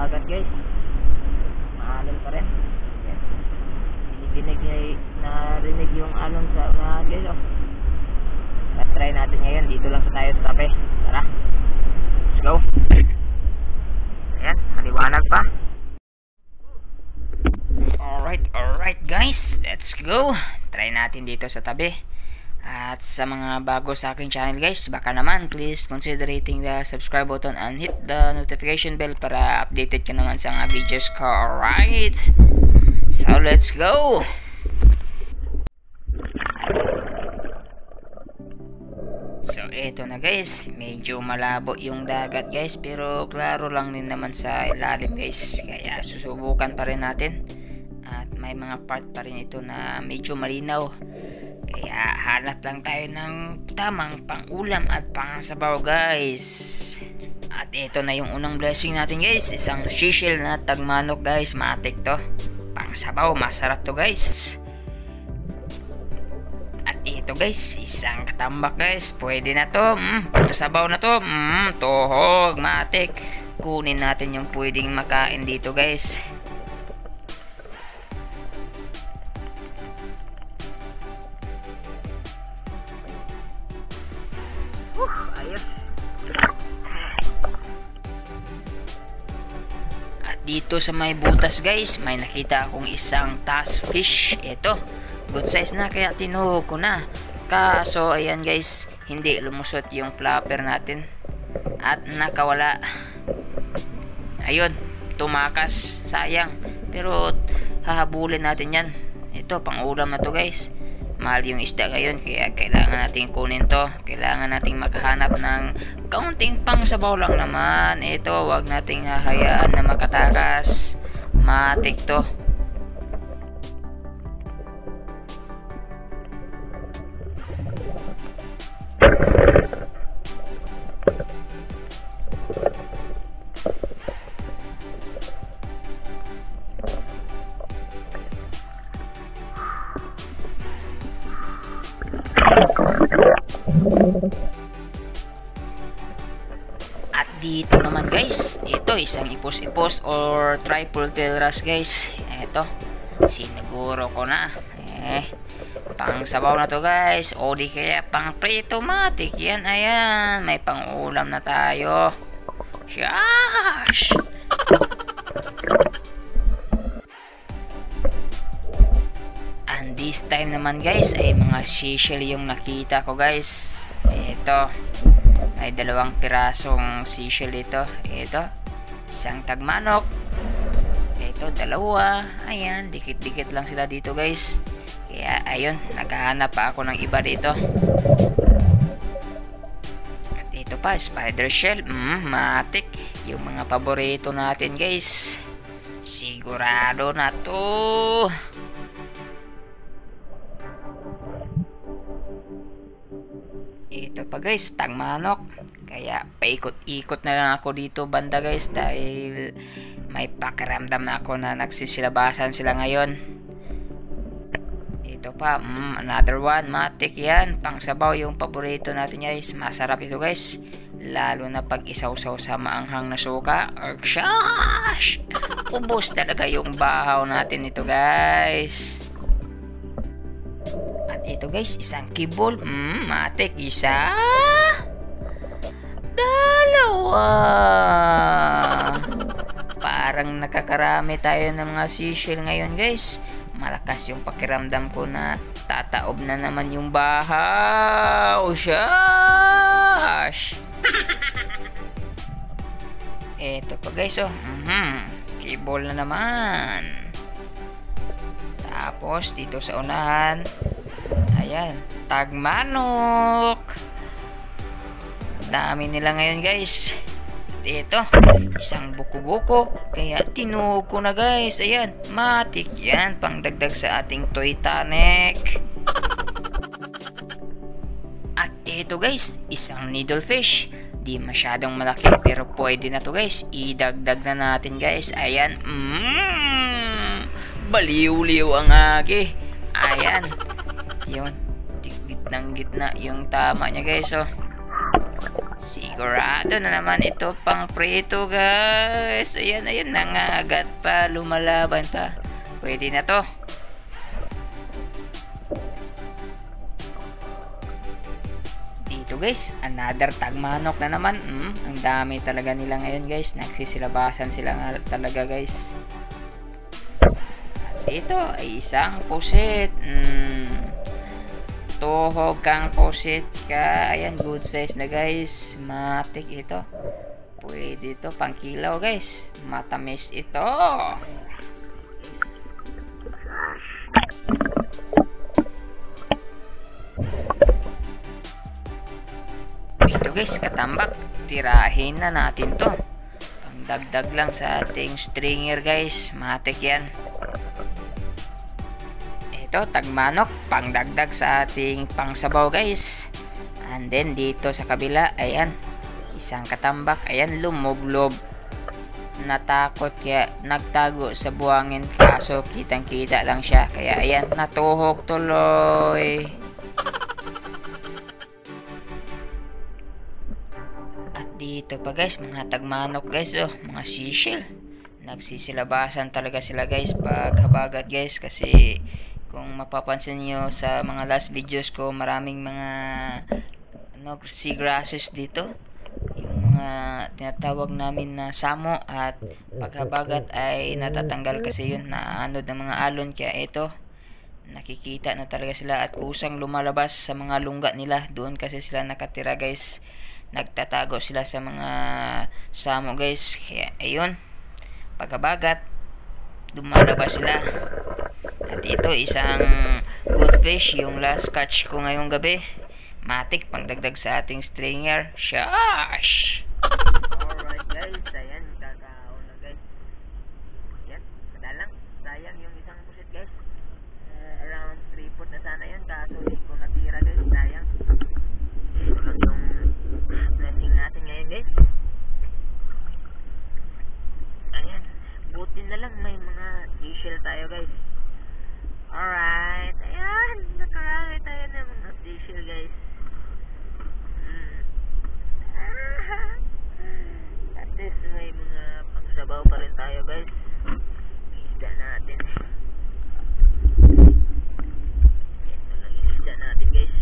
dagat guys. Maalam pa rin. Yan. Dinidinig niya, narinig yung alon sa mga guys oh. Try natin ngayon dito lang sa tayo sa tabi. Tara, let's go. Ayan, maliwanag pa. Alright guys, let's go. Try natin dito sa tabi. At sa mga bago sa aking channel guys, baka naman please consider hitting the subscribe button and hit the notification bell para updated ka naman sa mga videos ko. Alright, so let's go. So eto na guys, medyo malabo yung dagat guys, pero klaro lang din naman sa ilalim guys, kaya susubukan pa rin natin. At may mga part pa rin ito na medyo malinaw, kaya hanap lang tayo ng tamang pangulam at pangsabaw guys. At eto na yung unang blessing natin guys, isang sisil na tagmanok guys, matik to, pangsabaw, masarap to guys. Ito guys, isang katambak guys, pwede na to, pangsabaw na to, tuhog, matik. Kunin natin yung pwedeng makain dito guys. Ayos. At dito sa may butas guys, may nakita akong isang tass fish. Ito, good size na kaya tinuhog ko na. Kaso ayan guys, hindi lumusot yung flapper natin at nakawala. Ayun, tumakas, sayang. Pero hahabulin natin yan. Ito, pang ulam na to guys. Mahal yung isda ngayon, kaya kailangan natin kunin to. Kailangan nating makahanap ng kaunting pangsabaw lang naman. Ito, wag nating hahayaan na makatakas. Matik to. At dito naman guys, ito isang ipos-ipos or triple tail wrasse guys. Ito, siniguro ko na. Pang sabaw na to guys, o di kaya pang prito, matik yan. Ayan, may pang ulam na tayo. Shash! And this time naman guys, ay mga sisil yung nakita ko guys. Ito, ay dalawang pirasong sisil ito. Ito, isang tagmanok. Ito, dalawa. Ayan, dikit-dikit lang sila dito guys. Kaya ayun, naghahanap pa ako ng iba dito. At ito pa, spider shell. Matik. Yung mga paborito natin guys. Sigurado na to. Ito pa guys, tagmanok. Kaya paikot-ikot na lang ako dito banda guys, dahil may pakiramdam na ako na nagsisilabasan sila ngayon. Ito pa, another one, matik yan. Pangsabaw yung paborito natin guys. Masarap ito guys, lalo na pag isaw-saw sa maanghang na suka. Shash! Ubos talaga yung bahaw natin ito guys. At ito guys, isang kibol. Matik, isa, dalawa. Parang nakakarami tayo ng mga sisil ngayon guys. Malakas yung pakiramdam ko na tataob na naman yung bahaw. Shash! Eto pa guys oh. Kibol na naman. Tapos dito sa unahan, ayan, tagmanok. Dami nila ngayon guys. Ito, isang buko-buko, kaya tinuhog ko na guys. Ayan, matik yan, pangdagdag sa ating toy tonic. At ito guys, isang needlefish. Di masyadong malaki pero pwede na to guys. Idagdag na natin guys. Ayan, baliw-liw ang agi. Ayan, yun, gitnang gitna yung tama niya guys oh. Sigurado na naman ito pang prito guys. Ayan, ayan, nangagat pa, lumalaban pa. Pwede na to. Dito guys, another tagmanok na naman. Ang dami talaga nila ngayon guys. Nagsisilabasan sila nga talaga guys. At dito ay isang pusit. Tuhog kang pusit ka. Ayan, good size na guys. Matik ito. Pwede ito pang kilaw guys. Matamis ito. Ito guys, katambak. Tirahin na natin to. Pangdagdag lang sa ating stringer guys. Matik yan. Ito, tagmanok. Pangdagdag sa ating pangsabaw guys. And then dito sa kabila, ayan. Isang katambak. Ayan, lumoblob. Natakot kaya nagtago sa buhangin. Kaso kitang kita lang siya. Kaya ayan, natuhog tuloy. Dito pa guys, mga tagmanok guys, mga seashell. Nagsisilabasan talaga sila guys pag habagat guys, kasi kung mapapansin niyo sa mga last videos ko, maraming mga seagrasses dito. Yung mga tinatawag namin na samo, at paghabagat ay natatanggal kasi yun, naanod ng mga alon. Kaya ito, nakikita na talaga sila at kusang lumalabas sa mga lungga nila. Doon kasi sila nakatira guys. Nagtatago sila sa mga samo guys. Kaya ayun, pagkabagat dumalabas sila. At ito, isang good fish, yung last catch ko ngayong gabi. Matik, pangdagdag sa ating stringer. Shash! Alright guys, ayan, kakao na guys. Yan, madalang. Sayang yung isang pusit guys. Around 3 foot na sana yun, kaso di ko natira guys. Sayang. Ito lang yung blessing natin ngayon guys. Ayan, buti na lang may mga seashell tayo guys. Alright, ayan, nakarami tayo ng mga seashell guys. At least may mga pangsabaw pa rin tayo guys. Isda natin. Ito lang yung isda natin guys.